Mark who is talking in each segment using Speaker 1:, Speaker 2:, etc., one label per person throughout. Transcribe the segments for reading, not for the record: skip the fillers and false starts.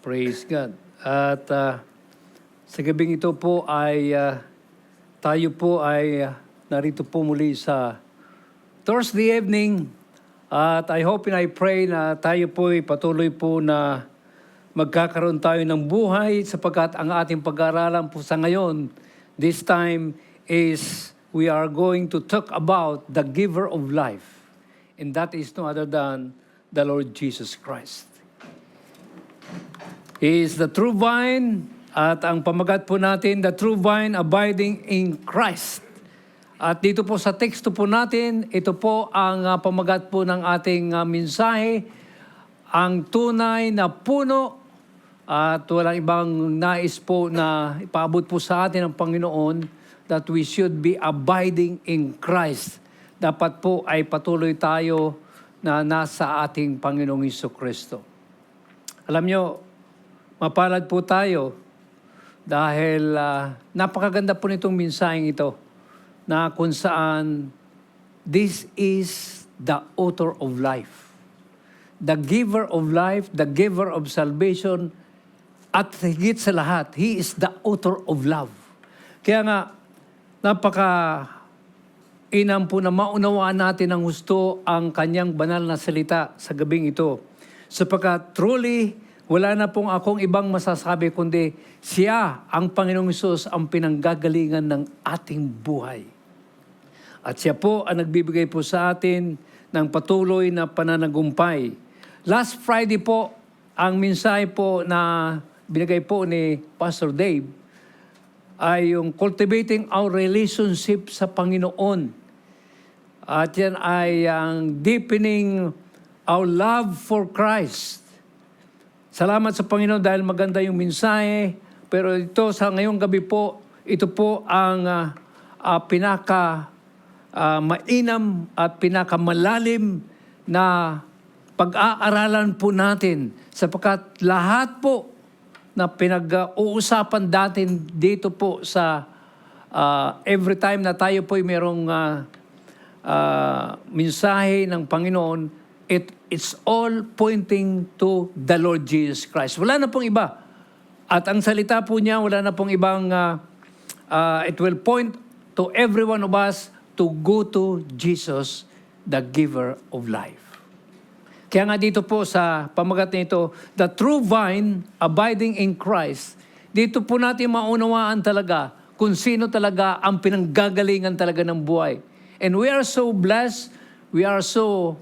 Speaker 1: Praise God. At sa gabing ito po ay tayo po ay narito po muli sa Thursday evening. At I hope and I pray na tayo po ay patuloy po na magkakaroon tayo ng buhay sapagkat ang ating pag-aaralan po sa ngayon, this time is we are going to talk about the giver of life. And that is no other than the Lord Jesus Christ. He is the true vine at ang pamagat po natin, the true vine abiding in Christ. At dito po sa teksto po natin, ito po ang pamagat po ng ating mensahe, ang tunay na puno at walang ibang nais po na ipaabot po sa atin ng Panginoon that we should be abiding in Christ. Dapat po ay patuloy tayo na nasa ating Panginoong Jesucristo. Alam nyo, mapalad po tayo dahil napakaganda po nitong mensaheng ito na kung saan this is the author of life. The giver of life, the giver of salvation, at higit sa lahat, He is the author of love. Kaya nga, napaka-inam po na maunawaan natin ng husto ang kanyang banal na salita sa gabing ito. Sapagkat truly, wala na pong akong ibang masasabi kundi siya, ang Panginoong Hesus, ang pinanggagalingan ng ating buhay. At siya po ang nagbibigay po sa atin ng patuloy na pananagumpay. Last Friday po, ang mensahe po na binigay po ni Pastor Dave ay yung cultivating our relationship sa Panginoon. At yan ay ang deepening our love for Christ. Salamat sa Panginoon dahil maganda yung mensahe. Pero ito sa ngayong gabi po, ito po ang mainam at pinakamalalim na pag-aaralan po natin. Sapagkat lahat po na pinag-uusapan natin dito po sa every time na tayo po ay merong mensahe ng Panginoon, it's all pointing to the Lord Jesus Christ. Wala na pong iba. At ang salita po niya, wala na pong ibang, it will point to every one of us to go to Jesus, the giver of life. Kaya nga dito po sa pamagat nito, the true vine abiding in Christ, dito po natin maunawaan talaga kung sino talaga ang pinanggagalingan talaga ng buhay. And we are so blessed, we are so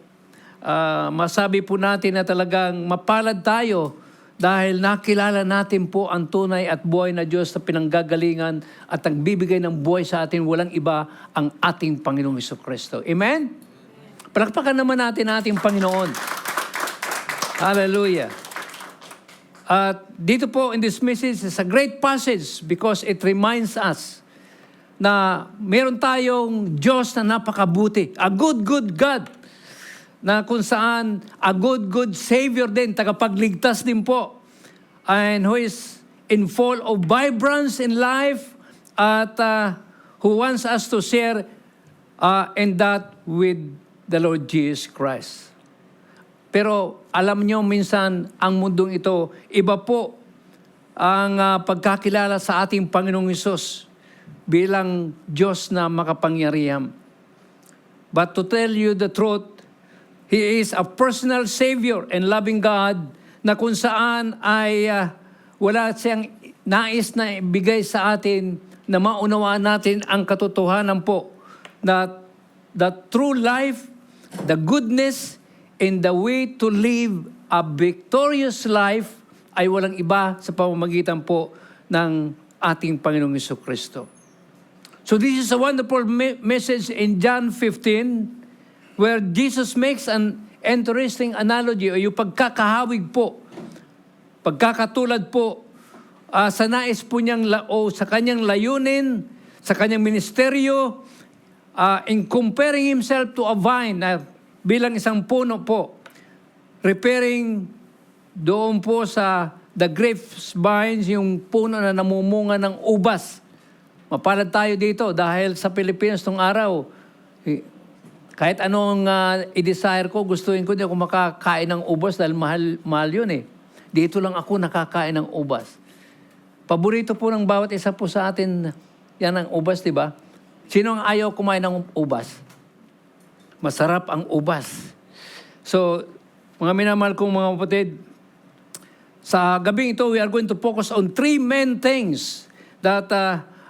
Speaker 1: masabi po natin na talagang mapalad tayo dahil nakilala natin po ang tunay at buhay na Diyos na pinanggagalingan at ang bibigay ng buhay sa atin, walang iba ang ating Panginoong Jesucristo. Amen? Palakpakan naman natin ating Panginoon. Hallelujah. At dito po in this message is a great passage because it reminds us na meron tayong Diyos na napakabuti. A good God na kung saan a good Savior din, tagapagligtas din po. And who is in full of vibrance in life at who wants us to share in that with the Lord Jesus Christ. Pero alam nyo minsan ang mundong ito, iba po ang pagkakilala sa ating Panginoong Hesus bilang Diyos na makapangyarihan. But to tell you the truth, He is a personal Savior and loving God na kung saan ay wala siyang nais na ibigay sa atin na maunawaan natin ang katotohanan po na the true life, the goodness, and the way to live a victorious life ay walang iba sa pamamagitan po ng ating Panginoong Jesucristo. So this is a wonderful message in John 15 where Jesus makes an interesting analogy o yung pagkakahawig po, pagkakatulad po sa nais po niyang o sa kanyang layunin, sa kanyang ministeryo, in comparing himself to a vine bilang isang puno po, repairing doon po sa the grapevines, yung puno na namumunga ng ubas. Mapalad tayo dito dahil sa Pilipinas nung araw, kahit anong i-desire ko, gustuin ko, hindi ako makakain ng ubos dahil mahal yun eh. Dito lang ako nakakain ng ubas. Paborito po ng bawat isa po sa atin, yan ang ubas, di ba? Sino ang ayaw kumain ng ubas? Masarap ang ubas. So, mga minamahal kong mga kapatid, sa gabing ito, we are going to focus on three main things that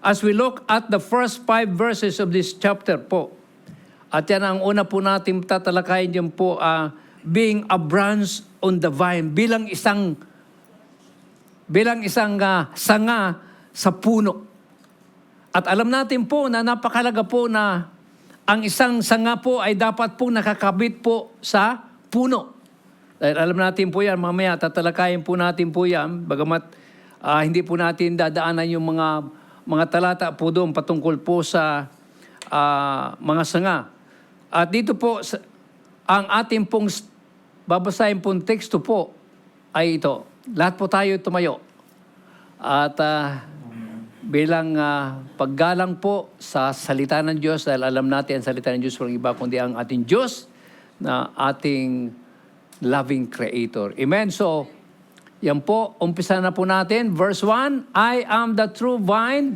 Speaker 1: as we look at the first 5 verses of this chapter po. At yan ang una po natin tatalakayin dyan po, being a branch on the vine, bilang isang sanga sa puno. At alam natin po na napakalaga po na ang isang sanga po ay dapat po nakakabit po sa puno. Dahil alam natin po yan, mamaya tatalakayin po natin po yan, bagamat hindi po natin dadaanan yung mga talata po doon patungkol po sa mga sanga. At dito po, ang ating pong babasahin pong teksto po ay ito. Lahat po tayo tumayo. At bilang paggalang po sa salita ng Diyos, dahil alam natin ang salita ng Diyos walang iba kundi ang ating Diyos na ating loving Creator. Amen? So, yan po, umpisa na po natin. Verse 1, I am the true vine,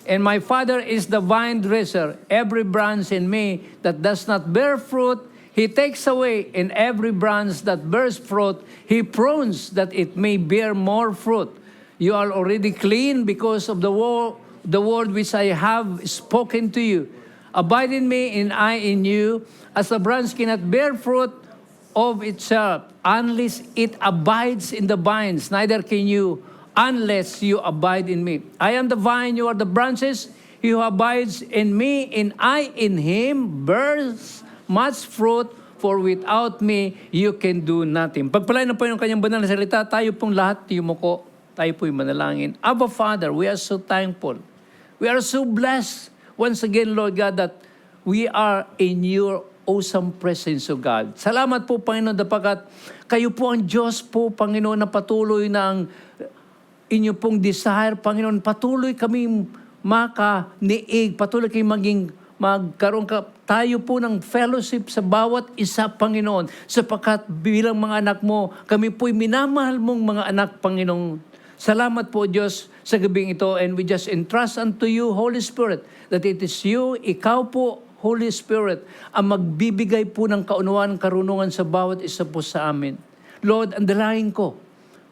Speaker 1: and my Father is the vine dresser. Every branch in me that does not bear fruit, He takes away. And every branch that bears fruit, He prunes that it may bear more fruit. You are already clean because of the word which I have spoken to you. Abide in me, and I in you. As a branch cannot bear fruit of itself unless it abides in the vines, neither can you unless you abide in me. I am the vine, you are the branches. He who abides in me and I in him bears much fruit, for without me you can do nothing. Pagpalain na po yung kanyang banal na salita, tayo pong lahat yumuko, tayo po'y manalangin. Abba Father, we are so thankful. We are so blessed once again, Lord God, that we are in your awesome presence of God. Salamat po, Panginoon, dapagat kayo po ang Diyos po, Panginoon, na patuloy ng inyo pong desire, Panginoon. Patuloy kami makaniig, patuloy kami magkaroon tayo po ng fellowship sa bawat isa, Panginoon. Sapagkat bilang mga anak mo, kami po'y minamahal mong mga anak, Panginoon. Salamat po, Diyos, sa gabing ito, and we just entrust unto you, Holy Spirit, that it is you, ikaw po, Holy Spirit, ang magbibigay po ng kaunawaan, karunungan sa bawat isa po sa amin. Lord, ang dalangin ko,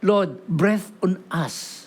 Speaker 1: Lord, breathe on us.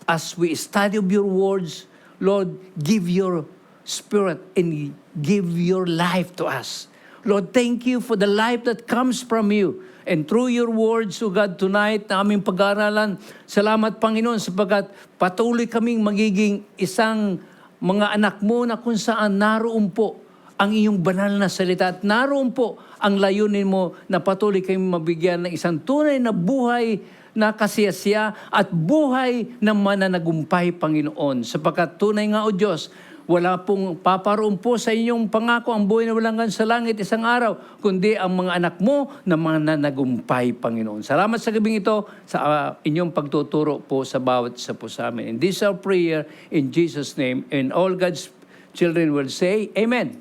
Speaker 1: As we study of your words, Lord, give your Spirit and give your life to us. Lord, thank you for the life that comes from you. And through your words, O God, tonight na aming pag-aaralan, salamat, Panginoon, sapagkat patuloy kaming magiging isang mga anak mo na kung saan naroon po ang iyong banal na salita at naroon po ang layunin mo na patuloy kayong mabigyan ng isang tunay na buhay na kasiyasiya at buhay na mananagumpay, Panginoon. Sapagkat tunay nga, O Diyos, wala pong paparoon po sa inyong pangako ang buhay na walang hanggan sa langit isang araw, kundi ang mga anak mo na mananagumpay, Panginoon. Salamat sa gabing ito sa inyong pagtuturo po sa bawat isa po sa amin. And this is our prayer in Jesus' name. And all God's children will say, Amen.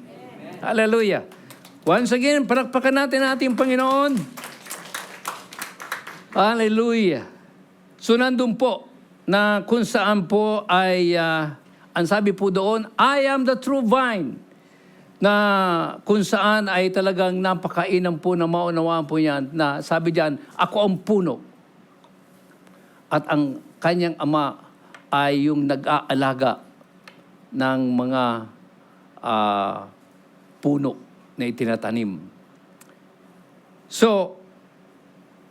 Speaker 1: Hallelujah. Once again, palakpakan natin ating Panginoon. Hallelujah. So nandun po na kung saan po ay, ang sabi po doon, I am the true vine. Na kung saan ay talagang napakainam po na maunawaan po yan. Na sabi diyan, ako ang puno. At ang kanyang ama ay yung nag-aalaga ng mga puno na itinatanim. So,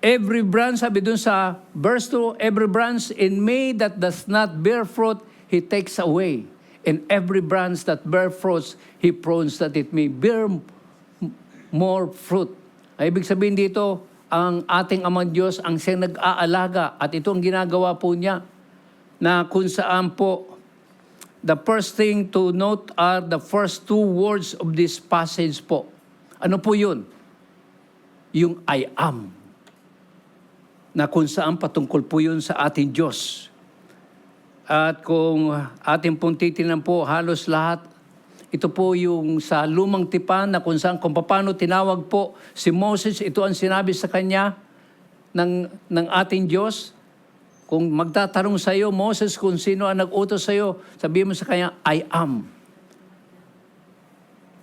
Speaker 1: every branch, sabi dun sa verse 2, every branch in me that does not bear fruit, He takes away. And every branch that bear fruits, He prunes that it may bear more fruit. Ay, ibig sabihin dito, ang ating Amang Diyos, ang siyang nag-aalaga. At ito ang ginagawa po niya, na kung saan po, the first thing to note are the first 2 words of this passage po. Ano po yun? Yung I am. Na kung saan patungkol po yun sa ating Diyos. At kung ating pong titignan po, halos lahat, ito po yung sa lumang tipan na kung saan, kung paano tinawag po si Moses, ito ang sinabi sa kanya, ng ating Diyos. Kung magtatanong sa iyo, Moses, kung sino ang nag-utos sa iyo, sabihin mo sa kanya, I am.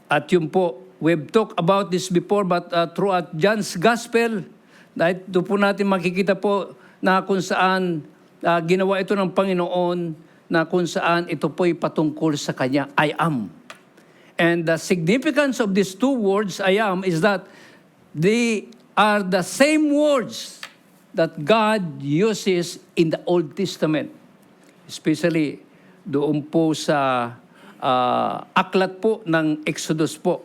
Speaker 1: At yun po, we've talked about this before, but throughout John's Gospel, dahil doon po natin makikita po na kung saan ginawa ito ng Panginoon, na kung saan ito po'y patungkol sa kanya, I am. And the significance of these two words, I am, is that they are the same words that God uses in the Old Testament. Especially doon po sa aklat po ng Exodus po.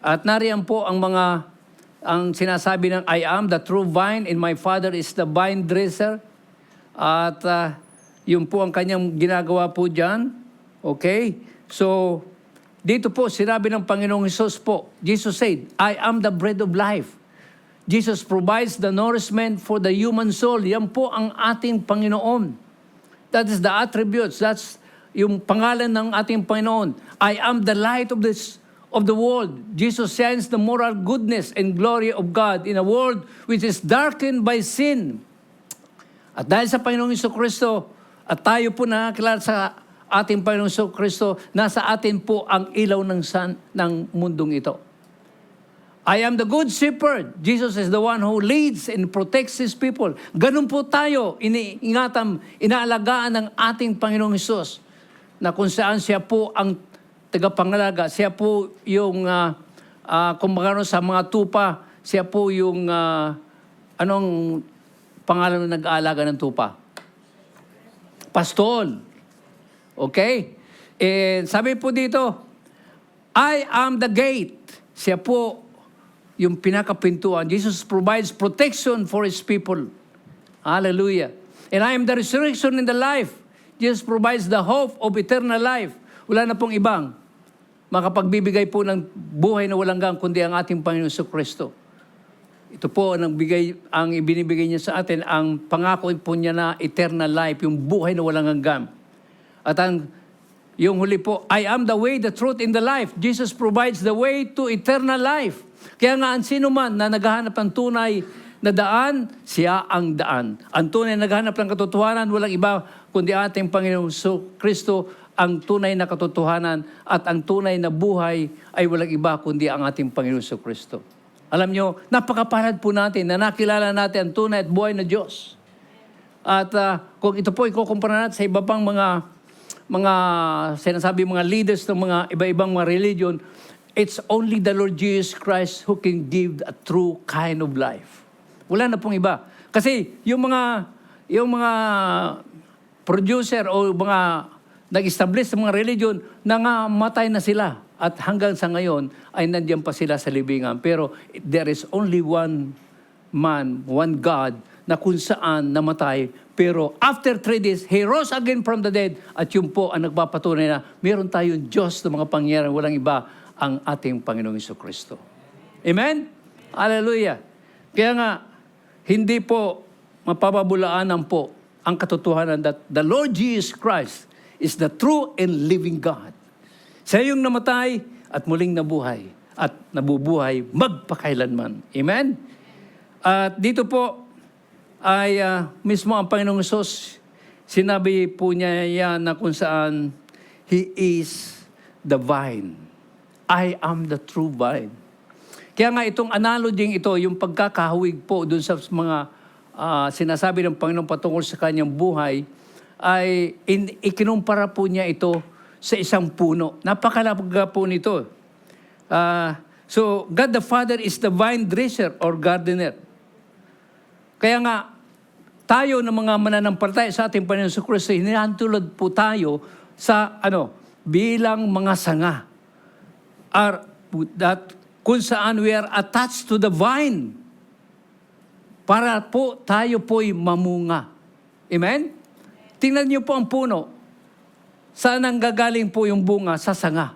Speaker 1: At nariyan po ang sinasabi ng I am, the true vine, and my Father is the vine dresser. At yun po ang kanyang ginagawa po dyan. Okay? So, dito po, sinabi ng Panginoong Hesus po, Jesus said, I am the bread of life. Jesus provides the nourishment for the human soul. Yan po ang ating Panginoon. That is the attributes. That's yung pangalan ng ating Panginoon. I am the light of the world. Jesus shines the moral goodness and glory of God in a world which is darkened by sin. At dahil sa Panginoong Jesucristo, at tayo po nakakilala sa ating Panginoong Jesucristo, nasa atin po ang ilaw ng mundong ito. I am the good shepherd. Jesus is the one who leads and protects His people. Ganun po tayo, inaalagaan ng ating Panginoong Hesus, na kung saan siya po ang tagapangalaga, siya po yung, kumbaga sa mga tupa, siya po yung, anong pangalan na nag-aalaga ng tupa? Pastol. Okay? Sabi po dito, I am the gate. Siya po yung pinakapintuan. Jesus provides protection for His people. Hallelujah. And I am the resurrection and the life. Jesus provides the hope of eternal life. Wala na pong ibang makapagbibigay po ng buhay na walang hanggan kundi ang ating Panginoon Jesucristo. Ito po ang ibinibigay niya sa atin, ang pangako po niya na eternal life, yung buhay na walang hanggan. At yung huli po, I am the way, the truth, and the life. Jesus provides the way to eternal life. Kaya nga, ang sino man na naghahanap ng tunay na daan, siya ang daan. Ang tunay na naghahanap ng katotohanan, walang iba kundi ating Panginoong Kristo, ang tunay na katotohanan, at ang tunay na buhay ay walang iba kundi ang ating Panginoong Kristo. Alam nyo, napakapalad po natin na nakilala natin ang tunay at buhay na Diyos. At kung ito po ikukumpara natin sa iba pang mga sinasabi mga leaders ng mga iba-ibang mga religion, it's only the Lord Jesus Christ who can give a true kind of life. Wala na pong iba. Kasi yung mga producer o mga nag-establish ng mga religion, nangamatay na sila. At hanggang sa ngayon, ay nandiyan pa sila sa libingan. Pero there is only one man, one God, na kung saan namatay. Pero after 3 days, He rose again from the dead. At yun po ang nagpapatunay na meron tayong Diyos na mga pangyayari, walang iba, ang ating Panginoong Jesucristo. Amen? Hallelujah. Kaya nga, hindi po mapababulaanan po ang katotohanan that the Lord Jesus Christ is the true and living God. Siya yung namatay at muling nabuhay at nabubuhay magpakailanman. Amen? At dito po ay mismo ang Panginoong Hesus, sinabi po niya yan na kung saan He is the vine. I am the true vine. Kaya nga itong analogy ito, yung pagkakahawig po dun sa mga sinasabi ng Panginoon patungkol sa kanyang buhay, ay ikinumpara po niya ito sa isang puno. Napakalaga po nito. So, God the Father is the vine dresser or gardener. Kaya nga, tayo ng mga mananampalataya sa ating Panginoon Jesucristo, hinahantulad po tayo sa bilang mga sanga. That kung saan we are attached to the vine para po tayo po'y mamunga. Amen? Tingnan niyo po ang puno. Saan ang gagaling po yung bunga? Sa sanga.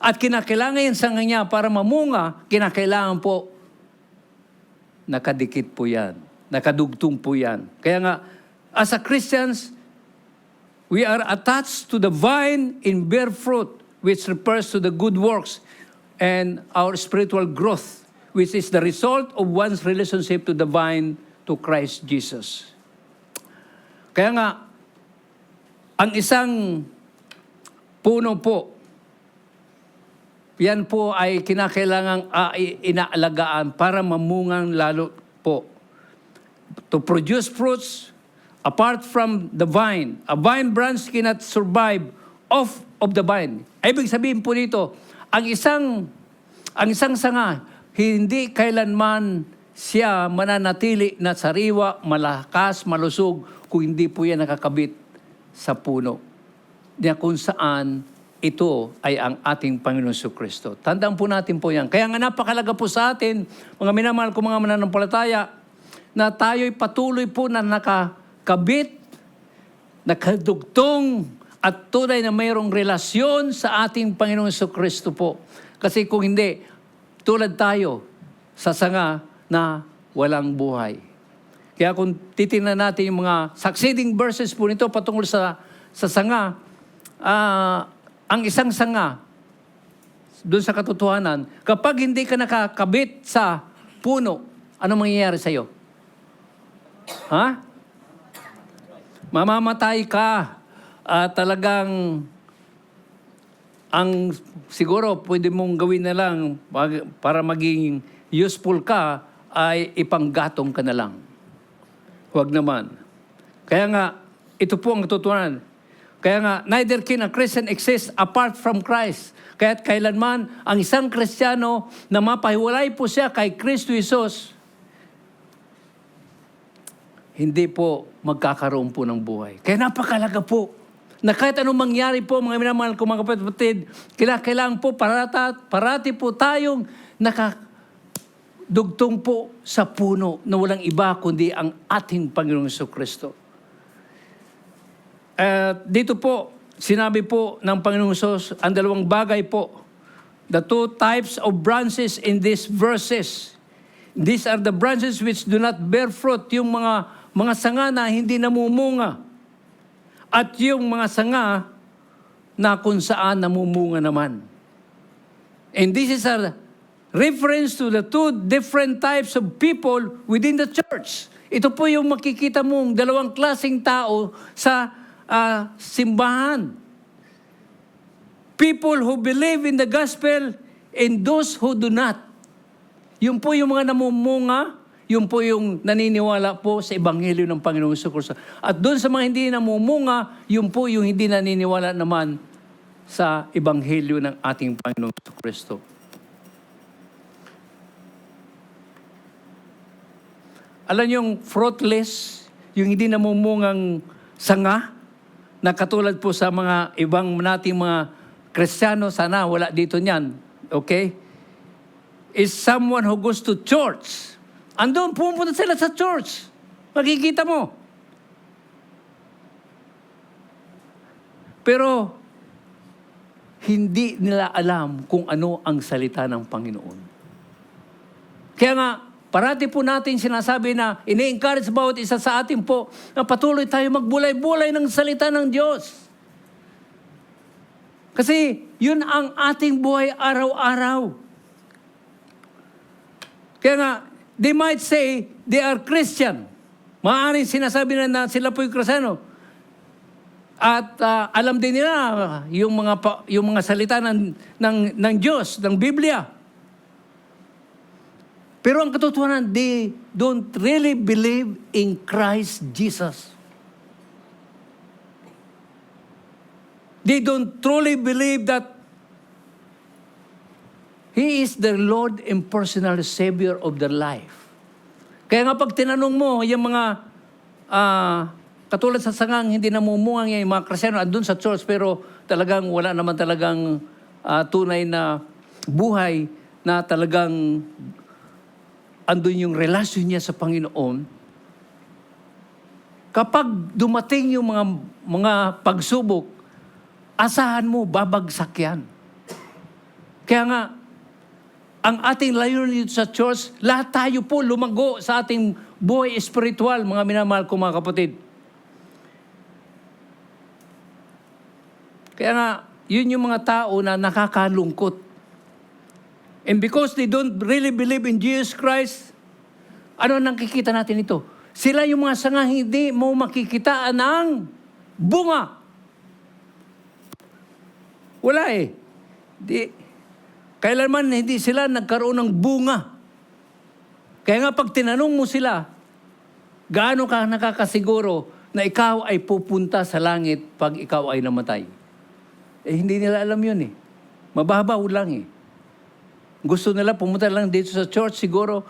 Speaker 1: At kinakailangan yung sanga niya para mamunga, kinakailangan po nakadikit po yan. Nakadugtong po yan. Kaya nga, as a Christians, we are attached to the vine in bear fruit, which refers to the good works and our spiritual growth, which is the result of one's relationship to the vine to Christ Jesus. Kaya nga, ang isang puno po, yan po ay kinakailangang inaalagaan para mamungang lalo po. To produce fruits apart from the vine. A vine branch cannot survive off of the vine. Ibig sabihin po dito, ang isang sanga, hindi kailanman siya mananatili na sariwa, malakas, malusog, kung hindi po yan nakakabit sa puno. Diyan kung saan ito ay ang ating Panginoon Jesucristo. Tandaan po natin po yan. Kaya nga napakalaga po sa atin, mga minamahal ko mga mananampalataya, na tayo'y patuloy po na nakakabit, nakadugtong, at tunay na mayroong relasyon sa ating Panginoong Jesucristo po. Kasi kung hindi, tulad tayo sa sanga na walang buhay. Kaya kung titingnan natin yung mga succeeding verses po nito patungkol sa sanga, ang isang sanga, doon sa katotohanan, kapag hindi ka nakakabit sa puno, ano mangyayari sa iyo? Ha? Mamamatay ka. Talagang siguro pwede mong gawin na lang para maging useful ka ay ipanggatong ka na lang. Huwag naman. Kaya nga, ito po ang katotohanan. Kaya nga, neither can a Christian exist apart from Christ. Kaya't kailanman ang isang Kristiyano na mapahiwalay po siya kay Kristo Jesus, hindi po magkakaroon po ng buhay. Kaya napakalaga po na kahit anong mangyari po, mga minamahal ko mga kapatid, kailangan po parati po tayong nakadugtong po sa puno na walang iba kundi ang ating Panginoong Jesucristo. Dito po, sinabi po ng Panginoong Jesus, ang dalawang bagay po, the two types of branches in these verses. These are the branches which do not bear fruit, yung mga sanga na hindi namumunga. At yung mga sanga na kung saan namumunga naman. And this is a reference to the two different types of people within the church. Ito po yung makikita mong dalawang klaseng tao sa simbahan. People who believe in the gospel and those who do not. Yun po yung mga namumunga, yun po yung naniniwala po sa Ebanghelyo ng Panginoong Jesucristo. At doon sa mga hindi namumunga, yun po yung hindi naniniwala naman sa Ebanghelyo ng ating Panginoong Jesucristo. Alam niyo yung fruitless, yung hindi namumungang sanga, na katulad po sa mga ibang nating mga Kristiyano, sana wala dito niyan, okay? Is someone who goes to church. Andun, pumunta sila sa church. Makikita mo. Pero, hindi nila alam kung ano ang salita ng Panginoon. Kaya nga, parati po natin sinasabi na ini-encourage bawat isa sa atin po na patuloy tayo magbulay-bulay ng salita ng Diyos. Kasi, yun ang ating buhay araw-araw. Kaya nga, they might say they are Christian. Maaaring sinasabi na sila po yung Kristiyano. At alam din nila yung mga salita ng Diyos, ng Biblia. Pero ang katotohanan, they don't really believe in Christ Jesus. They don't truly believe that He is the Lord and personal Savior of their life. Kaya nga pag tinanong mo, yung mga katulad sa sangang hindi namumungang yung mga Kristiyano andun sa church pero talagang wala naman talagang tunay na buhay na talagang andun yung relasyon niya sa Panginoon. Kapag dumating yung mga pagsubok, asahan mo, babagsak yan. Kaya nga, ang ating layunin dito sa church, lahat tayo po lumago sa ating buhay espiritual, mga minamahal ko mga kapatid. Kaya nga, yun yung mga tao na nakakalungkot. And because they don't really believe in Jesus Christ, Ano ang nakikita natin ito? Sila yung mga sanga hindi mo makikitaan ng bunga. Wala eh. Kailanman hindi sila nagkaroon ng bunga. Kaya nga pag tinanong mo sila, gaano ka nakakasiguro na ikaw ay pupunta sa langit pag ikaw ay namatay? Eh hindi nila alam yun eh. Mababaw lang eh. Gusto nila pumunta lang dito sa church, siguro,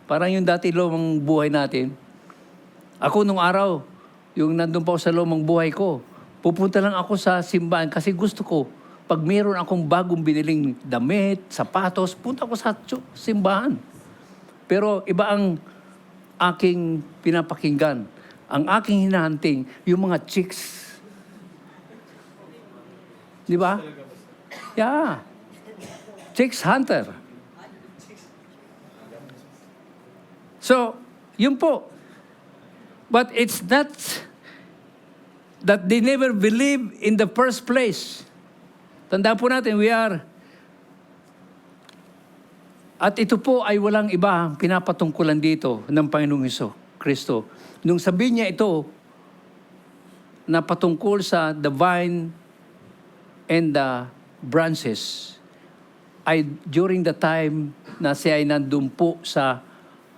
Speaker 1: parang yung dati lumang buhay natin. Ako nung araw, yung nandun pa ako sa lumang buhay ko, pupunta lang ako sa simbahan kasi gusto ko, pag mayroon akong bagong biniling damit, sapatos, punta ako sa simbahan. Pero iba ang aking pinapakinggan. Ang aking hinahanting, yung mga chicks. Di ba? Yeah. Chicks hunter. So, yun po. But it's not that they never believe in the first place. Tandaan po natin, we are. At ito po ay walang iba pinapatungkulan dito ng Panginoong Kristo. Nung sabihin niya ito, na patungkol sa the vine and the branches, ay during the time na siya ay nandun po sa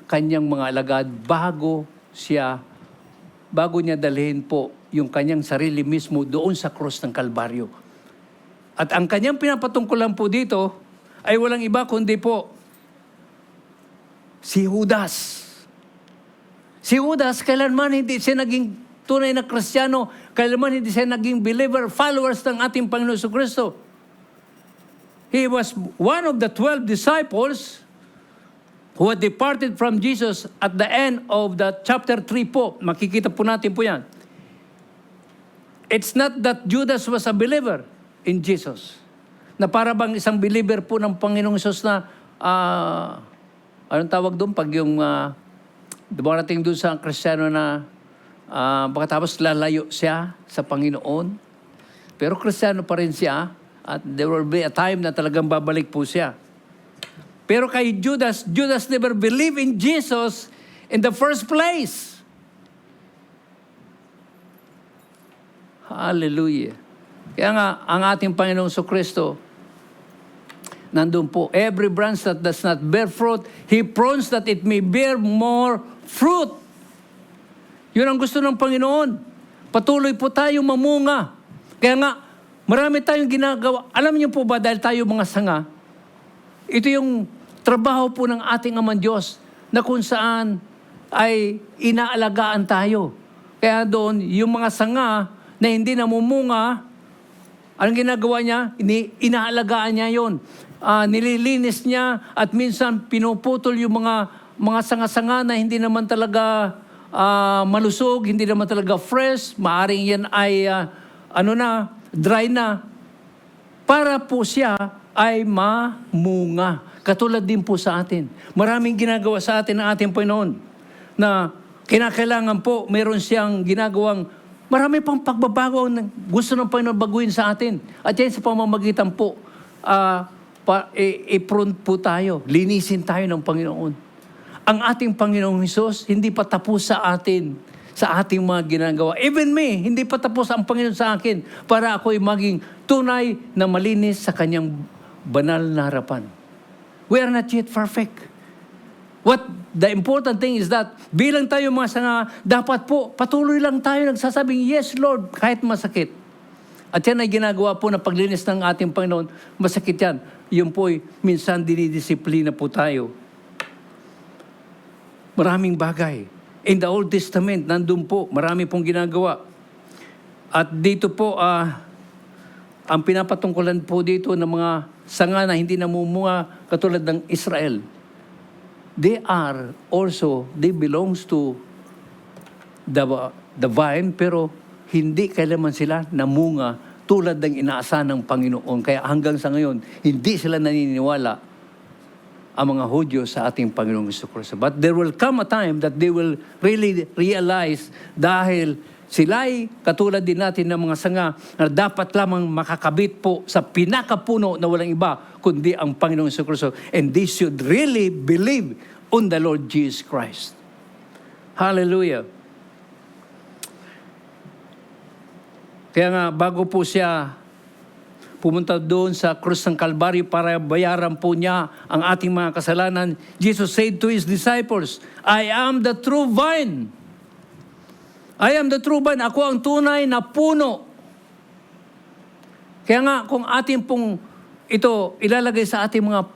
Speaker 1: kanyang mga alagad bago niya dalhin po yung kanyang sarili mismo doon sa cross ng Kalbaryo. At ang kanyang pinapatungkulan po dito ay walang iba kundi po si Judas. Si Judas, kailanman hindi siya naging tunay na Kristiyano, kailanman hindi siya naging believer, followers ng ating Panginoon Kristo. He was one of the 12 disciples who had departed from Jesus at the end of the chapter 3 po. Makikita po natin po yan. It's not that Judas was a believer in Jesus. Na para bang isang believer po ng Panginoong Jesus na, anong tawag doon? Pag yung, dumarating doon sa Kristiyano na, pagkatapos lalayo siya sa Panginoon. Pero Kristiyano pa rin siya. At there will be a time na talagang babalik po siya. Pero kay Judas, Judas never believed in Jesus in the first place. Hallelujah. Kaya nga, ang ating Panginoong Kristo, nandun po, every branch that does not bear fruit, He prunes that it may bear more fruit. Yun ang gusto ng Panginoon. Patuloy po tayo mamunga. Kaya nga, marami tayong ginagawa. Alam niyo po ba, dahil tayo mga sanga, ito yung trabaho po ng ating Amang Diyos na kung saan ay inaalagaan tayo. Kaya doon, yung mga sanga na hindi namumunga, anong ginagawa niya? Inaalagaan niya yon. Nililinis niya at minsan pinuputol yung mga sanga-sanga na hindi naman talaga malusog, hindi naman talaga fresh. Maaring yan ay dry na, para po siya ay mamunga. Katulad din po sa atin. Maraming ginagawa sa atin ng ating Panginoon na kinakailangan po meron siyang ginagawang marami pang pagbabago na gusto ng Panginoon baguhin sa atin. At yan sa pamamagitan po, i-prune po tayo, linisin tayo ng Panginoon. Ang ating Panginoong Hesus, hindi pa tapos sa atin, sa ating mga ginagawa. Even me, hindi pa tapos ang Panginoon sa akin para ako'y maging tunay na malinis sa kanyang banal na harapan. We are not yet perfect. What the important thing is that bilang tayo mga sanga, dapat po patuloy lang tayo nagsasabing, yes Lord, kahit masakit. At yan ay ginagawa po na paglinis ng ating Panginoon, masakit yan. Yun po'y minsan dinidisiplina po tayo. Maraming bagay. In the Old Testament, nandun po, marami pong ginagawa. At dito po, ang pinapatungkulan po dito ng mga sanga na hindi namumunga katulad ng Israel, they belongs to the vine, pero hindi kailanman sila namunga tulad ng inaasahan ng Panginoon. Kaya hanggang sa ngayon, hindi sila naniniwala ang mga Hudyo sa ating Panginoong Kristo. But there will come a time that they will really realize dahil sila'y katulad din natin ng mga sanga na dapat lamang makakabit po sa pinakapuno na walang iba kundi ang Panginoong Kristo. And they should really believe on the Lord Jesus Christ. Hallelujah. Kaya nga, bago po siya pumunta doon sa krus ng Kalbaryo para bayaran po niya ang ating mga kasalanan, Jesus said to His disciples, I am the true vine. I am the true vine. Ako ang tunay na puno. Kaya nga, kung ating pong ito ilalagay sa ating mga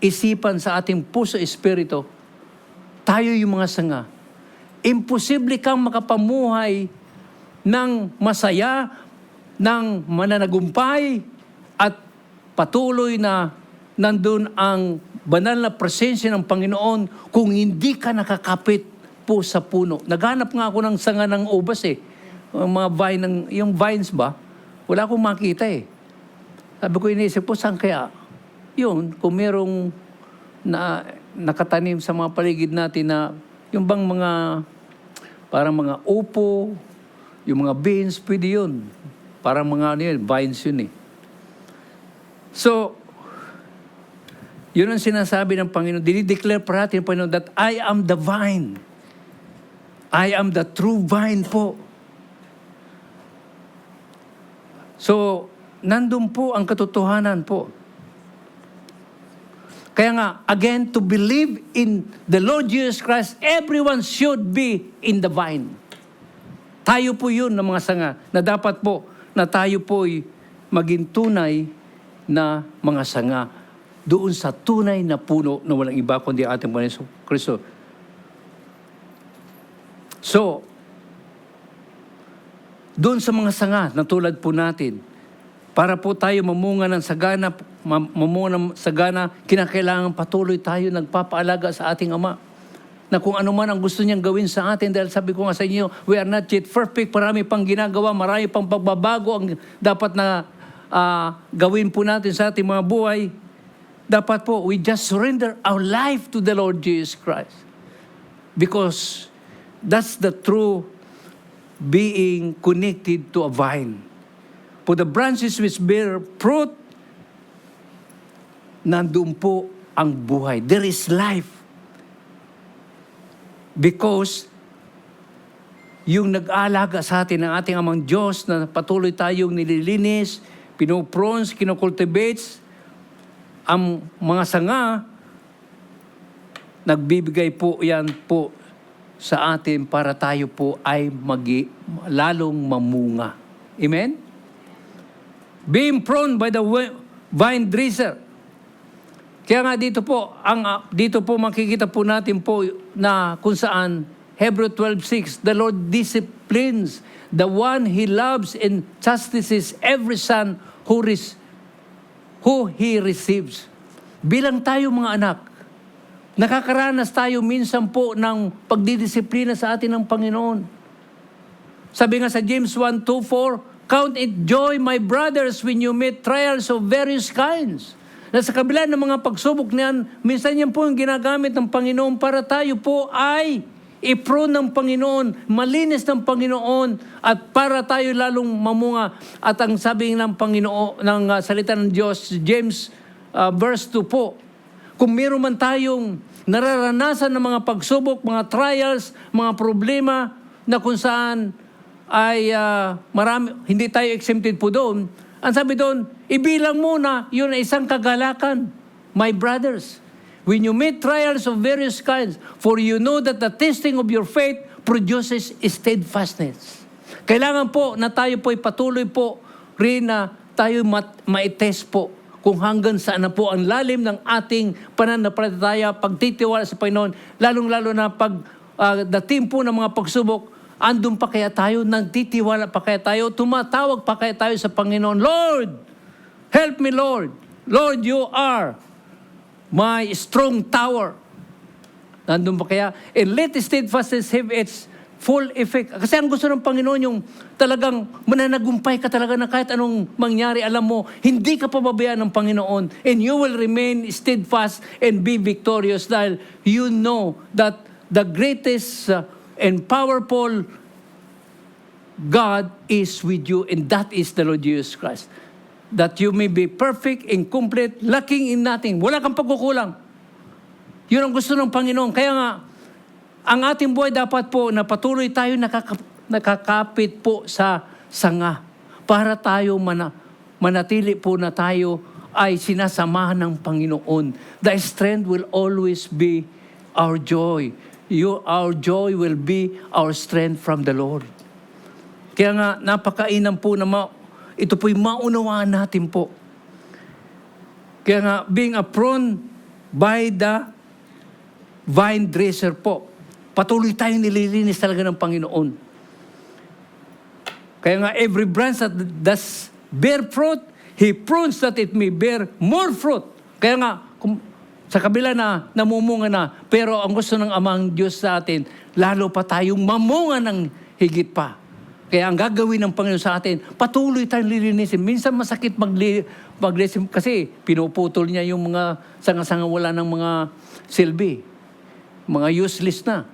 Speaker 1: isipan, sa ating puso, espiritu, tayo yung mga sanga. Imposible kang makapamuhay ng masaya, ng mananagumpay, at patuloy na nandun ang banal na presensya ng Panginoon kung hindi ka nakakapit po sa puno. Naghanap nga ako ng sanga ng ubas eh. Mga vine, yung vines ba? Wala akong makita eh. Sabi ko, iniisip po, saan kaya? Yun, kung merong nakatanim sa mga paligid natin na yung bang mga, parang mga upo, yung mga beans, pwede yun. Parang mga ano yun, vines yun eh. So, yun ang sinasabi ng Panginoon. Dinideclare parati ng Panginoon that I am the vine. I am the true vine po. So, nandun po ang katotohanan po. Kaya nga, again, to believe in the Lord Jesus Christ, everyone should be in the vine. Tayo po yun ng mga sanga na dapat po na tayo po'y maging tunay na mga sanga doon sa tunay na puno na walang iba kundi ating Panginoon Kristo. So, doon sa mga sanga na tulad po natin, para po tayo mamunga ng sagana, kinakailangan patuloy tayo nagpapaalaga sa ating Ama. Na kung ano man ang gusto niyang gawin sa atin, dahil sabi ko nga sa inyo, we are not yet perfect, marami pang ginagawa, marami pang pagbabago ang dapat na gawin po natin sa ating mga buhay. Dapat po, we just surrender our life to the Lord Jesus Christ. Because that's the true being connected to a vine. For the branches which bear fruit, nandun po ang buhay. There is life. Because yung nag-aalaga sa atin ng ating Amang Diyos na patuloy tayong nililinis, pinoprons, kinocultivates, ang mga sanga, nagbibigay po yan po sa atin para tayo po ay lalong mamunga. Amen? Being pruned by the vine dresser. Kaya nga dito po makikita po natin po na kung saan Hebrew 12:6, the Lord disciplines the one He loves and chastises every son who He receives. Bilang tayo mga anak, nakakaranas tayo minsan po ng pagdidisiplina sa atin ng Panginoon. Sabi nga sa James 1:2-4, count it joy, my brothers, when you meet trials of various kinds. Na sa kabila ng mga pagsubok niyan, minsan yan po yung ginagamit ng Panginoon para tayo po ay i-prune ng Panginoon, malinis ng Panginoon, at para tayo lalong mamunga. At ang sabi ng Panginoon, ng salita ng Diyos, James verse 2 po, kung meron man tayong nararanasan ng mga pagsubok, mga trials, mga problema, na kung saan ay marami, hindi tayo exempted po doon, ang sabi doon, ibilang muna, yun ay isang kagalakan. My brothers, when you meet trials of various kinds, for you know that the testing of your faith produces steadfastness. Kailangan po na tayo po'y patuloy po rin na tayo ma-test po kung hanggang saan na po ang lalim ng ating pananampalataya, pagtitiwala sa Panginoon, lalong-lalo na dating po ng mga pagsubok, andun pa kaya tayo, nagtitiwala pa kaya tayo, tumatawag pa kaya tayo sa Panginoon, Lord, help me, Lord. Lord, you are my strong tower. Nandun pa kaya? And let steadfastness have its full effect. Kasi ang gusto ng Panginoon yung talagang mananagumpay ka talaga na kahit anong mangyari, alam mo, hindi ka pababayaan ng Panginoon. And you will remain steadfast and be victorious dahil you know that the greatest and powerful God is with you, and that is the Lord Jesus Christ. That you may be perfect and complete, lacking in nothing. Wala kang pagkukulang. Yun ang gusto ng Panginoon. Kaya nga, ang ating buhay dapat po na patuloy tayo nakakapit po sa sanga para tayo manatili po na tayo ay sinasamahan ng Panginoon. The strength will always be our joy. Our joy will be our strength from the Lord. Kaya nga, napakainam po na ito po'y maunawaan natin po. Kaya nga, being prone by the vine dresser po, patuloy tayong nililinis talaga ng Panginoon. Kaya nga, every branch that does bear fruit, He prunes that it may bear more fruit. Kaya nga, sa kabila na namumunga na, pero ang gusto ng Amang Diyos sa atin, lalo pa tayong mamunga ng higit pa. Kaya ang gagawin ng Panginoon sa atin, patuloy tayong lilinisin. Minsan masakit maglisim kasi pinuputol niya yung mga sanga-sanga wala ng mga silbi. Mga useless na.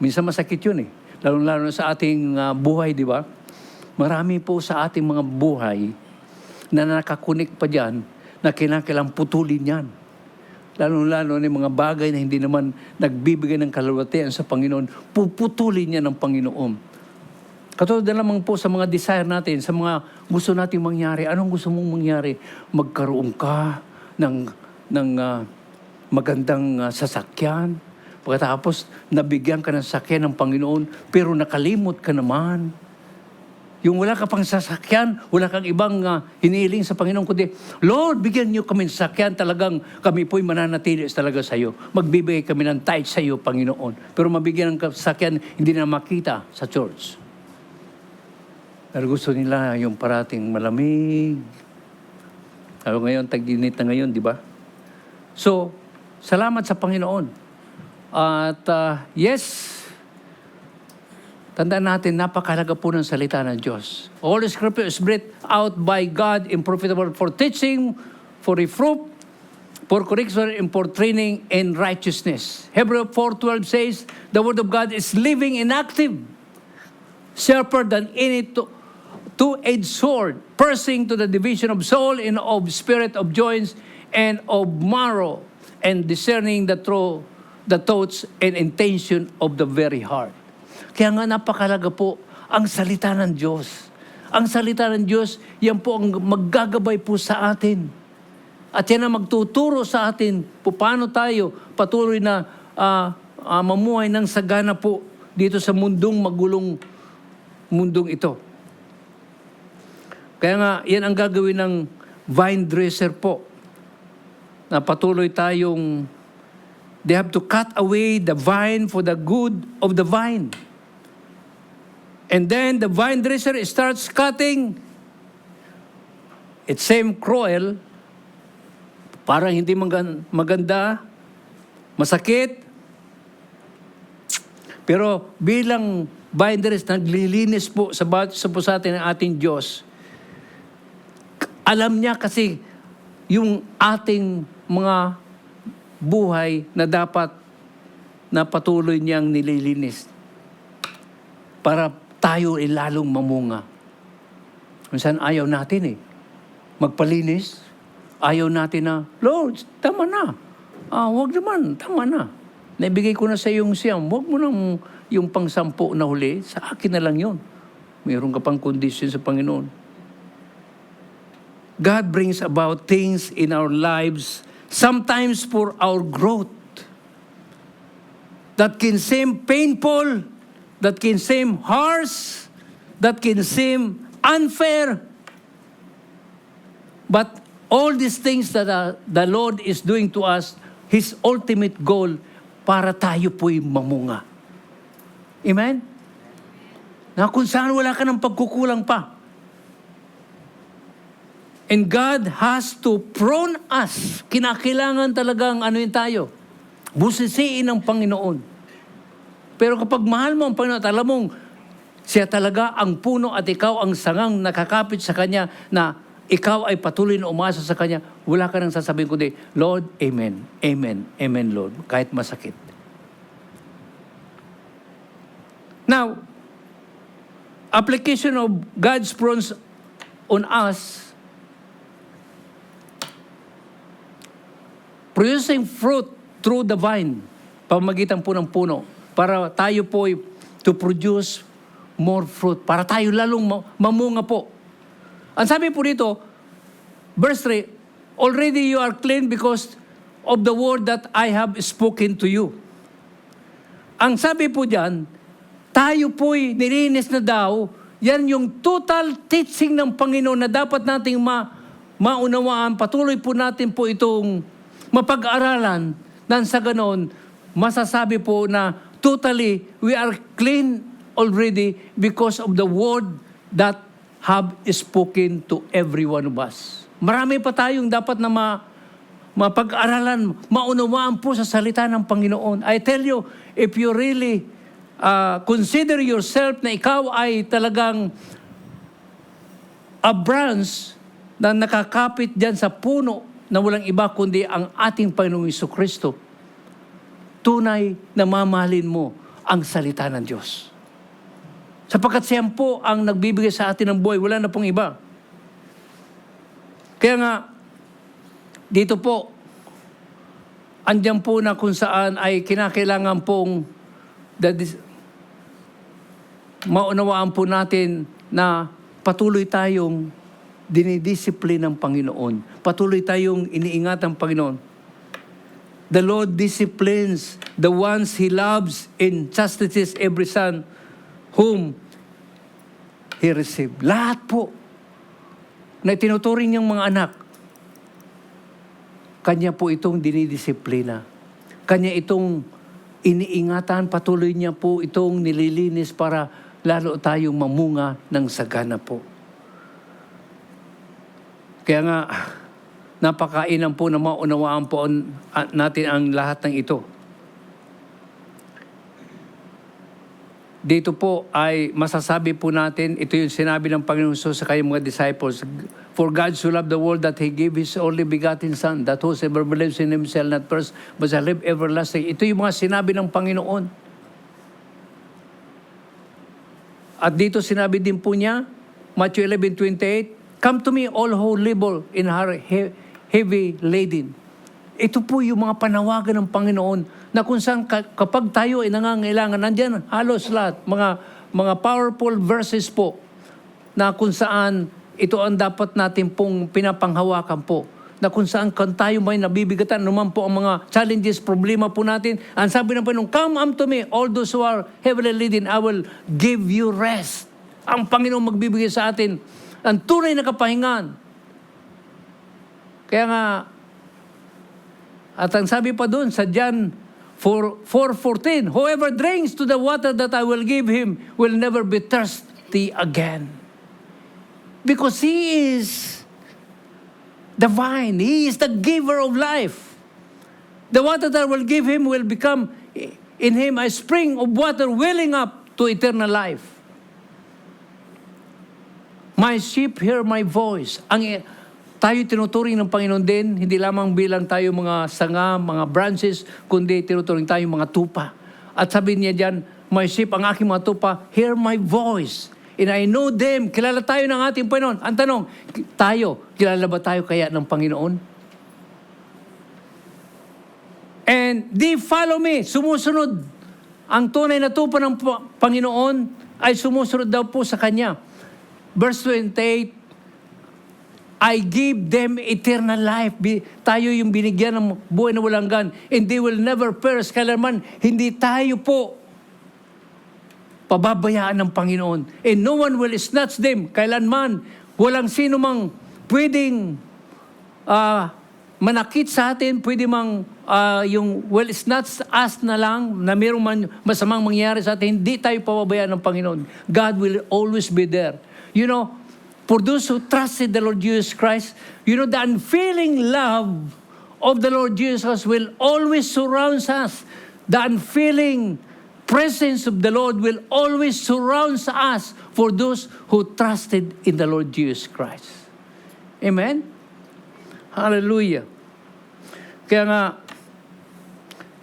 Speaker 1: Minsan masakit yun eh. Lalo-lalo sa ating buhay, di ba? Marami po sa ating mga buhay na nakakunik pa dyan na kinakailangang putulin yan. Lalo-lalo ng mga bagay na hindi naman nagbibigay ng kalawatian sa Panginoon, puputulin niya ng Panginoon. Katulad na lamang po sa mga desire natin, sa mga gusto nating mangyari. Anong gusto mong mangyari? Magkaroon ka ng magandang sasakyan. Pagkatapos, nabigyan ka ng sasakyan ng Panginoon, pero nakalimot ka naman. Yung wala ka pang sasakyan, wala kang ibang hinihiling sa Panginoon, kundi, Lord, bigyan niyo kami ng sasakyan, talagang kami po'y mananatili talaga sa iyo. Magbibigay kami ng tithe sa iyo, Panginoon. Pero mabigyan ng sasakyan, hindi na makita sa church. Pero gusto nila yung parating malamig. Lalo ngayon, tag-init na ngayon, di ba? So, salamat sa Panginoon. At yes, tandaan natin, napakahalaga po ng salita ng Diyos. All the Scripture is breathed out by God and profitable for teaching, for reproof, for correction, and for training in righteousness. Hebrews 4:12 says, the Word of God is living and active, sharper than any two-edged sword, piercing to the division of soul and of spirit, of joints and of marrow, and discerning the thoughts and intention of the very heart. Kaya nga napakalaga po ang salita ng Diyos. Ang salita ng Diyos, yan po ang maggagabay po sa atin. At yan ang magtuturo sa atin po paano tayo patuloy na mamuhay ng sagana po dito sa mundong ito. Kaya nga, yan ang gagawin ng vine dresser po. Na patuloy tayong, they have to cut away the vine for the good of the vine. And then the vine dresser starts cutting. It seems cruel, parang hindi maganda, masakit. Pero bilang vine dresser, naglilinis po sa atin ng ating Diyos. Alam niya kasi yung ating mga buhay na dapat na patuloy niyang nililinis para tayo ay lalong mamunga. Minsan ayaw natin eh. Magpalinis. Ayaw natin na, Lord, tama na. Wag naman, tama na. Naibigay ko na sa yung siyam. Wag mo nang yung pang-sampu na huli. Sa akin na lang yun. Mayroon ka pang kondisyon sa Panginoon. God brings about things in our lives, sometimes for our growth, that can seem painful, that can seem harsh, that can seem unfair. But all these things that the Lord is doing to us, His ultimate goal, para tayo po'y mamunga. Amen? Na kung saan wala ka ng pagkukulang pa. And God has to prune us. Kinakailangan talagang tayo. Busisiin ng Panginoon. Pero kapag mahal mo ang Panginoon, alam mong siya talaga ang puno at ikaw ang sangang nakakapit sa Kanya na ikaw ay patuloy na umasa sa Kanya, wala ka nang sasabihin kundi, Lord, Amen. Amen. Amen, Lord. Kahit masakit. Now, application of God's prunes on us, producing fruit through the vine, pamamagitan po ng puno, para tayo po to produce more fruit, para tayo lalong mamunga po. Ang sabi po dito, verse 3, already you are clean because of the word that I have spoken to you. Ang sabi po diyan, tayo po'y nilinis na daw. Yan yung total teaching ng Panginoon na dapat nating maunawaan. Patuloy po natin po itong mapag-aralan. Nang sa ganon, masasabi po na totally we are clean already because of the word that have spoken to every one of us. Marami pa tayong dapat na mapag-aralan, maunawaan po sa salita ng Panginoon. I tell you, if you really consider yourself na ikaw ay talagang a branch na nakakapit dyan sa puno na walang iba kundi ang ating Panginoong Jesucristo, tunay na mamahalin mo ang salita ng Diyos. Sapagkat siya po ang nagbibigay sa atin ng buhay, wala na pong iba. Kaya nga, dito po, andyan po na kung saan ay kinakailangan pong maunawaan po natin na patuloy tayong dinidisiplin ng Panginoon. Patuloy tayong iniingat ng Panginoon. The Lord disciplines the ones He loves and chastises every son whom He received. Lahat po na tinuturing niyang mga anak, Kanya po itong dinidisiplina. Kanya itong iniingatan, patuloy niya po itong nililinis para lalo tayong mamunga ng sagana po. Kaya nga, napakainan po na maunawaan po natin ang lahat ng ito. Dito po ay masasabi po natin, ito yung sinabi ng Panginoon Jesus sa kanyang mga disciples, for God so loved the world that He gave His only begotten Son, that whosoever believes in Him shall not perish, but shall live everlasting. Ito yung mga sinabi ng Panginoon. At dito sinabi din po niya, Matthew 11:28, come to me all who labor in heavy laden. Ito po yung mga panawagan ng Panginoon na kung saan kapag tayo ay nangangailangan, nandyan halos lahat, mga powerful verses po na kung saan ito ang dapat natin pong pinapanghawakan po. Na kung saan tayo may nabibigatan, naman po ang mga challenges, problema po natin. Ang sabi ng Panginoon, come unto me, all those who are heavily laden, I will give you rest. Ang Panginoon magbibigay sa atin ang tunay na kapahingan. Kaya nga, at ang sabi pa doon sa John 4:14, whoever drinks to the water that I will give him will never be thirsty again. Because He is the vine. He is the giver of life. The water that I will give him will become in him a spring of water welling up to eternal life. My sheep hear my voice. Tayo tinuturing ng Panginoon din, hindi lamang bilang tayo mga sanga, mga branches, kundi tinuturing tayo mga tupa. At sabi niya dyan, my sheep, ang aking mga tupa, hear my voice. And I know them. Kilala tayo ng ating Panginoon. Ang tanong, kilala ba tayo kaya ng Panginoon? And they follow me. Sumusunod. Ang tunay na tupa ng Panginoon ay sumusunod daw po sa Kanya. Verse 28, I give them eternal life. Tayo yung binigyan ng buhay na walang hanggan. And they will never perish. Kailanman, hindi tayo po pababayaan ng Panginoon. And no one will snatch them. Kailanman, walang sino mang pwedeng manakit sa atin, pwede mang yung snatch us na lang, na mayroong man masamang mangyari sa atin, hindi tayo pababayaan ng Panginoon. God will always be there. You know, for those who trusted the Lord Jesus Christ, you know, the unfailing love of the Lord Jesus will always surround us. The unfailing presence of the Lord will always surround us for those who trusted in the Lord Jesus Christ. Amen? Hallelujah. Kaya nga,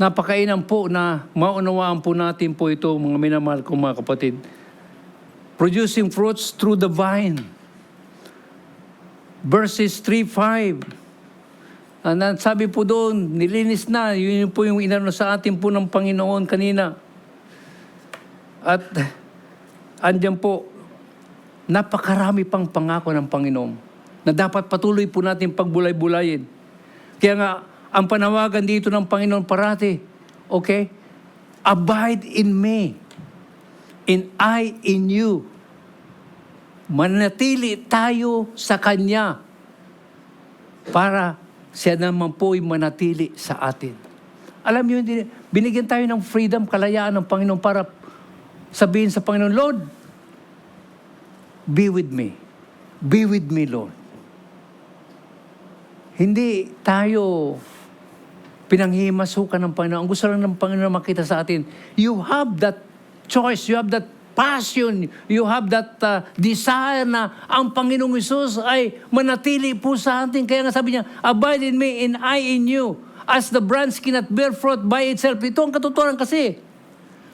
Speaker 1: napakainam po na maunawaan po natin po ito, mga minamahal kong mga kapatid. Producing fruits through the vine. Verses 3-5. Sabi po doon, nilinis na. Yun po yung inano sa atin po ng Panginoon kanina. At andyan po, napakarami pang pangako ng Panginoon na dapat patuloy po natin pagbulay-bulayin. Kaya nga, ang panawagan dito ng Panginoon parati, okay? Abide in me, and I in you. Manatili tayo sa Kanya para siya naman po'y manatili sa atin. Alam niyo, binigyan tayo ng freedom, kalayaan ng Panginoon para sabihin sa Panginoon, Lord, be with me. Be with me, Lord. Hindi tayo pinanghihimasukan ng Panginoon. Ang gusto lang ng Panginoon na makita sa atin, you have that choice, you have that passion, you have that desire na ang Panginoong Hesus ay manatili po sa atin. Kaya nga sabi niya, abide in me and I in you. As the branch cannot bear fruit by itself. Ito ang katotohanan kasi.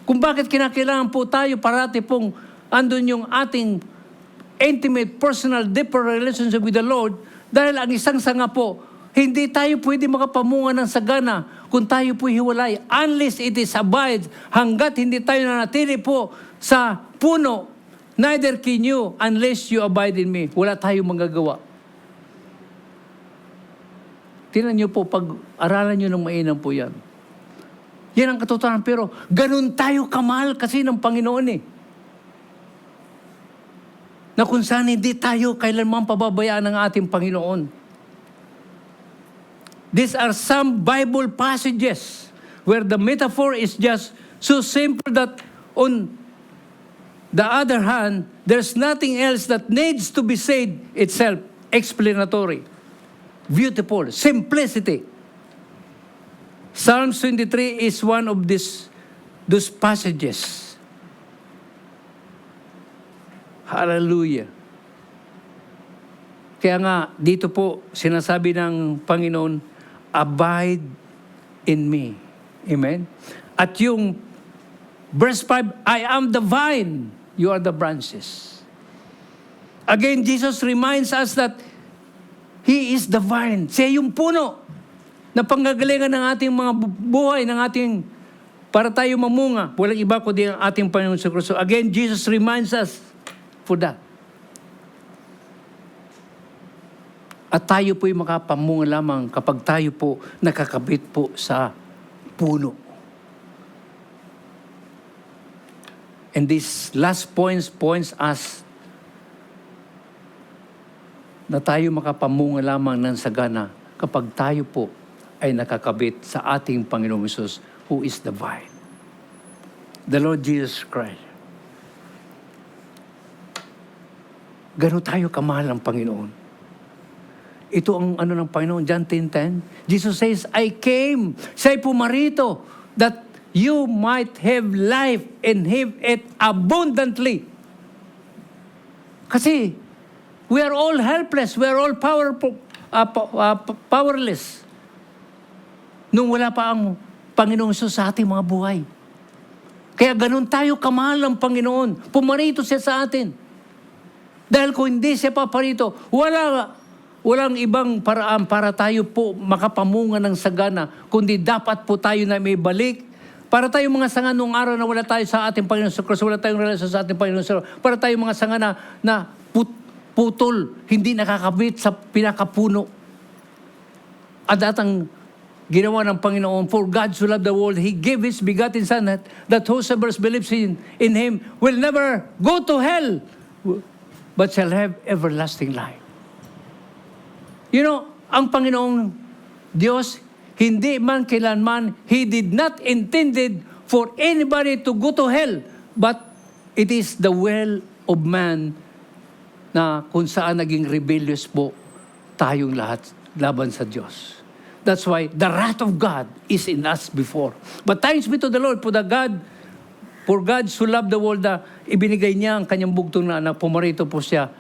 Speaker 1: Kung bakit kinakailangan po tayo parati pong andun yung ating intimate, personal, deeper relationship with the Lord, dahil ang isang sanga po, hindi tayo pwede makapamunga ng sagana kung tayo po hiwalay. Unless it is abides, hanggat hindi tayo nanatili po sa puno, neither can you unless you abide in me. Wala tayong magagawa. Tingnan niyo po, pag-aralan niyo ng mainam po yan. Yan ang katotohanan. Pero ganun tayo kamahal kasi ng Panginoon eh. Na kung saan hindi tayo kailanman pababayaan ng ating Panginoon. These are some Bible passages where the metaphor is just so simple that on the other hand, there's nothing else that needs to be said itself. Explanatory. Beautiful. Simplicity. Psalms 23 is one of those passages. Hallelujah. Kaya nga, dito po, sinasabi ng Panginoon, abide in me. Amen? At yung verse 5, I am the vine, you are the branches. Again, Jesus reminds us that He is the vine. Siya yung puno na panggagalingan ng ating mga buhay, ng ating, para tayo mamunga. Walang iba kundi ang ating Panginoon sa Kristo. Again, Jesus reminds us for that. At tayo po'y makapamunga lamang kapag tayo po nakakabit po sa puno. And this last points us na tayo makapamunga lamang ng sagana kapag tayo po ay nakakabit sa ating Panginoong Hesus, who is the vine. The Lord Jesus Christ. Gano'n tayo kamahal ng Panginoon. Ito ang ano ng Panginoon, John 10:10. Jesus says, I came, siya'y pumarito, that you might have life and have it abundantly. Kasi, we are all helpless, we are all powerless. Nung wala pa ang Panginoong Hesus sa ating mga buhay. Kaya ganun tayo kamahal ng Panginoon. Pumarito siya sa atin. Dahil kung hindi siya paparito, walang ibang paraan para tayo po makapamunga ng sagana, kundi dapat po tayo na may balik. Para tayong mga sanga nung araw na wala tayo sa ating Panginoon sa Krus, wala tayong relasyon sa ating Panginoon sa Krus, para tayong mga sanga na putol, hindi nakakabit sa pinakapuno. At datang ginawa ng Panginoon, for God so loved the world, He gave His begotten Son, that whosoever believes in Him will never go to hell, but shall have everlasting life. You know, ang Panginoong Diyos, hindi man kailanman, He did not intended for anybody to go to hell, but it is the will of man na kung saan naging rebellious po tayong lahat laban sa Diyos. That's why the wrath of God is in us before. But thanks be to the Lord for God so loved the world na ibinigay niya ang kanyang bugtong na anak, pumarito po siya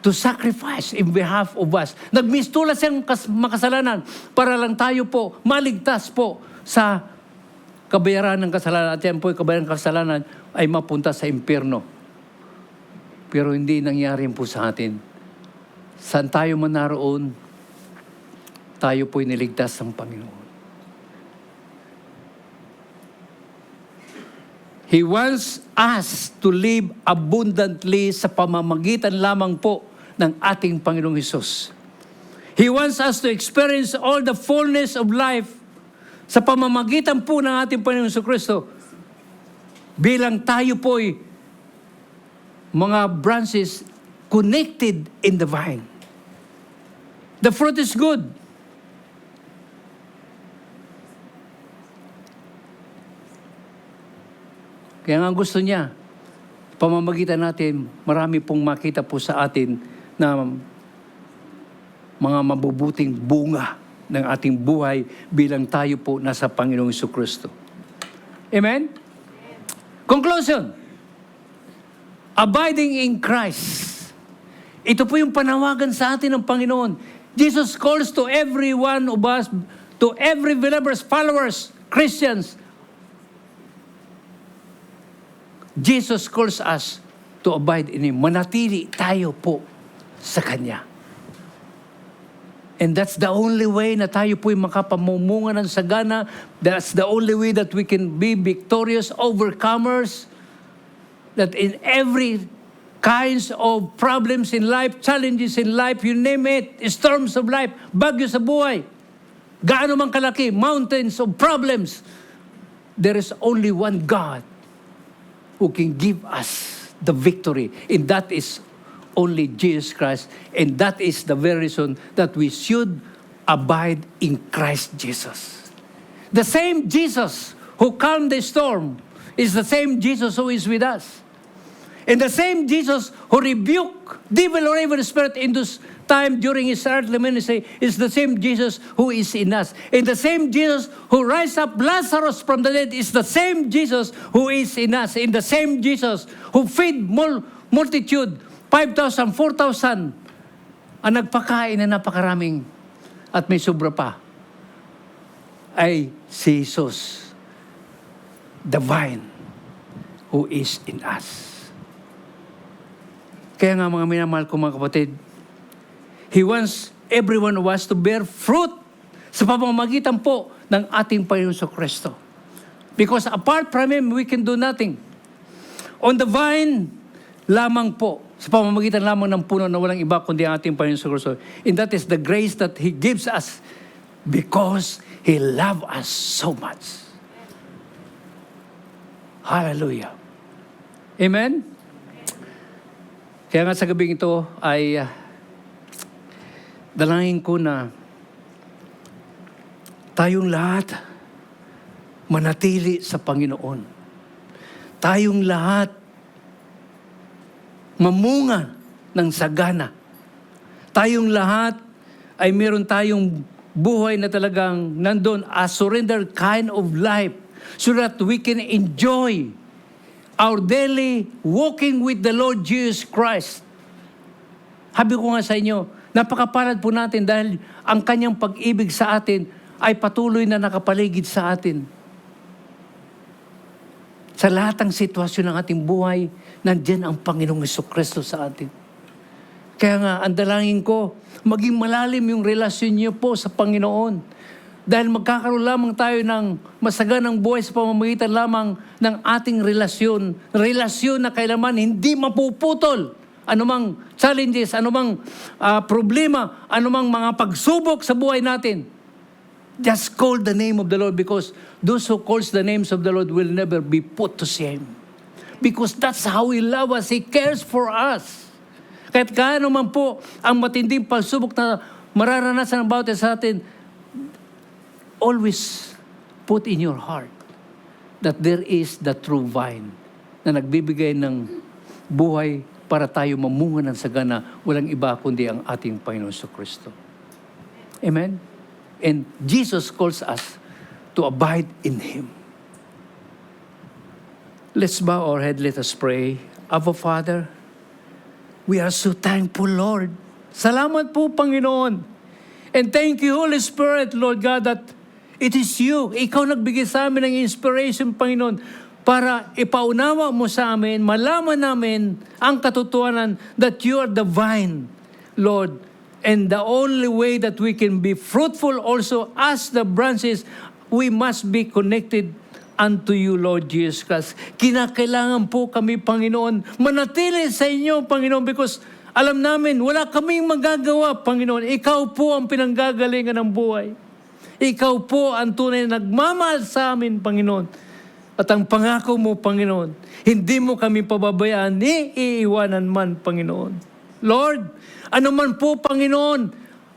Speaker 1: to sacrifice in behalf of us. Nagmistulas siyang makasalanan para lang tayo po maligtas po sa kabayaran ng kasalanan. At yan po, kabayaran ng kasalanan ay mapunta sa impyerno. Pero hindi nangyari po sa atin. Saan tayo man naroon, tayo po'y niligtas ng Panginoon. He wants us to live abundantly sa pamamagitan lamang po ng ating Panginoong Hesus. He wants us to experience all the fullness of life sa pamamagitan po ng ating Panginoong Jesucristo. Bilang tayo po'y mga branches connected in the vine. The fruit is good. Kaya nga gusto niya, pamamagitan natin, marami pong makita po sa atin na mga mabubuting bunga ng ating buhay bilang tayo po nasa Panginoong Jesucristo. Amen? Conclusion. Abiding in Christ. Ito po yung panawagan sa atin ng Panginoon. Jesus calls to every one of us, to every believers, followers, Christians. Jesus calls us to abide in Him. Manatili tayo po sa Kanya. And that's the only way na tayo po'y makapamumunga ng sagana. That's the only way that we can be victorious overcomers. That in every kinds of problems in life, challenges in life, you name it, storms of life, bagyo sa buhay, gaano man kalaki, mountains of problems, there is only one God who can give us the victory. And that is only Jesus Christ. And that is the very reason that we should abide in Christ Jesus. The same Jesus who calmed the storm is the same Jesus who is with us. And the same Jesus who rebuked devil or evil spirit in this time during His earthly ministry is the same Jesus who is in us. And the same Jesus who raised up Lazarus from the dead is the same Jesus who is in us. And the same Jesus who fed multitude, 5,000, 4,000, ang nagpakain na napakaraming at may sobra pa, ay si Jesus, the vine who is in us. Kaya nga mga minamahal ko mga kapatid, He wants everyone of us to bear fruit sa pamamagitan po ng ating Panginoon Jesucristo. Because apart from Him, we can do nothing. On the vine, lamang po, sa pamamagitan lamang ng puno na walang iba kundi ang ating Panginoon Jesucristo. And that is the grace that He gives us because He loves us so much. Hallelujah. Amen? Kaya nga sa gabing ito ay dalangin ko na tayong lahat manatili sa Panginoon. Tayong lahat mamunga ng sagana. Tayong lahat ay meron tayong buhay na talagang nandun, a surrendered kind of life so that we can enjoy our daily walking with the Lord Jesus Christ. Habi ko nga sa inyo, napakapalad po natin dahil ang Kanyang pag-ibig sa atin ay patuloy na nakapaligid sa atin. Sa lahat ng sitwasyon ng ating buhay, nandiyan ang Panginoong Jesucristo sa atin. Kaya nga, ang dalangin ko, maging malalim yung relasyon niyo po sa Panginoon. Dahil magkakaroon lamang tayo ng masaganang buhay sa pamamagitan lamang ng ating relasyon. Relasyon na kailanman hindi mapuputol. Anumang challenges, anumang problema, anumang mga pagsubok sa buhay natin. Just call the name of the Lord because those who calls the names of the Lord will never be put to shame. Because that's how He loves us. He cares for us. Kahit kaano man po ang matinding pagsubok na mararanasan ng bawat sa atin, always put in your heart that there is the true vine na nagbibigay ng buhay para tayo mamunga ng sagana, walang iba kundi ang ating Panginoon Jesucristo. Amen? And Jesus calls us to abide in Him. Let's bow our head, let us pray. Abba Father, we are so thankful, Lord. Salamat po, Panginoon. And thank you, Holy Spirit, Lord God, that it is you. Ikaw nagbigay sa amin ng inspiration, Panginoon, para ipaunawa mo sa amin, malaman namin ang katotohanan that you are the vine, Lord, And the only way that we can be fruitful also as the branches, we must be connected unto you, Lord Jesus Christ. Kinakailangan po kami, Panginoon, manatili sa inyo, Panginoon, because alam namin, wala kaming magagawa, Panginoon. Ikaw po ang pinanggagalingan ng buhay. Ikaw po ang tunay na nagmamahal sa amin, Panginoon. At ang pangako mo, Panginoon, hindi mo kami pababayaan, ni iiwanan man, Panginoon. Lord, ano man po, Panginoon,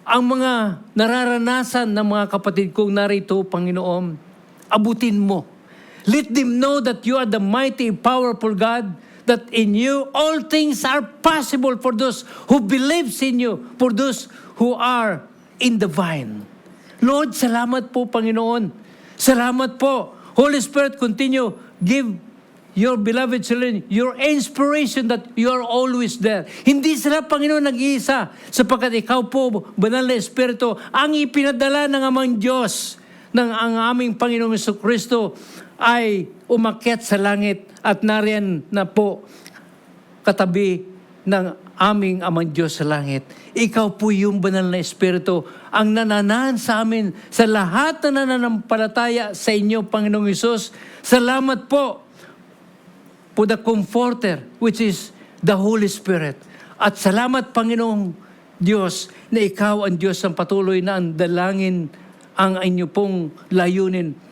Speaker 1: ang mga nararanasan ng mga kapatid kong narito, Panginoon, abutin mo. Let them know that you are the mighty, powerful God, that in you all things are possible for those who believes in you, for those who are in the vine. Lord, salamat po, Panginoon. Salamat po. Holy Spirit, continue, give your beloved children your inspiration that you are always there. Hindi sila, Panginoon, nag-iisa, sapagkat ikaw po, Banal na Espiritu, ang ipinadala ng Amang Diyos, ng ang aming Panginoong Jesucristo, ay umakyat sa langit at nariyan na po katabi ng aming Amang Diyos sa langit. Ikaw po yung Banal na Espiritu ang nananahan sa amin sa lahat na nananampalataya sa inyo, Panginoong Hesus. Salamat po for the Comforter, which is the Holy Spirit. At salamat, Panginoong Diyos, na ikaw ang Diyos ang patuloy na ang dalangin ang inyo pong layunin.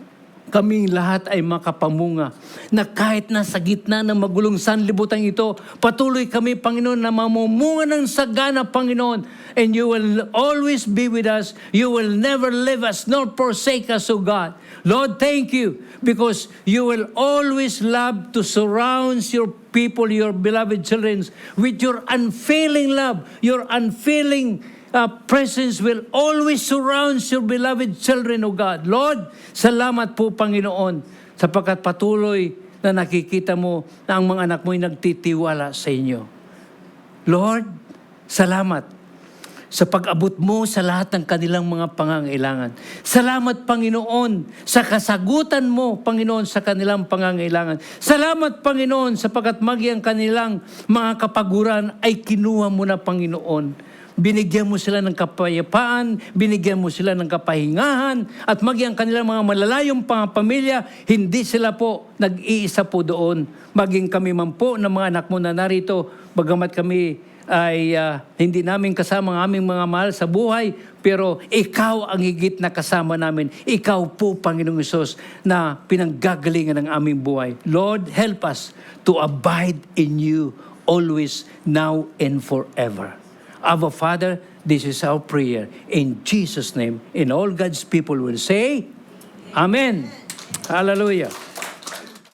Speaker 1: Kaming lahat ay makapamunga na kahit nasa gitna ng magulong sanlibutan ito, patuloy kami, Panginoon, na mamumunga ng sagana, Panginoon. And you will always be with us. You will never leave us nor forsake us, O God. Lord, thank you because you will always love to surround your people, your beloved children, with your unfailing love, your unfailing presence will always surround your beloved children, O God. Lord, salamat po, Panginoon, sapagkat patuloy na nakikita mo na ang mga anak mo ay nagtitiwala sa inyo. Lord, salamat sa pag-abot mo sa lahat ng kanilang mga pangangailangan. Salamat, Panginoon, sa kasagutan mo, Panginoon, sa kanilang pangangailangan. Salamat, Panginoon, sapagkat ang kanilang mga kapaguran ay kinuha mo na, Panginoon. Binigyan mo sila ng kapayapaan, binigyan mo sila ng kapahingahan, at ang kanilang mga malalayong pamilya, hindi sila po nag-iisa po doon. Maging kami man po ng mga anak mo na narito, bagamat kami ay hindi namin kasama ang aming mga mahal sa buhay, pero ikaw ang higit na kasama namin. Ikaw po, Panginoong Hesus, na pinanggagalingan ng aming buhay. Lord, help us to abide in you always, now and forever. Our Father, this is our prayer. In Jesus' name, and all God's people will say, Amen. Hallelujah.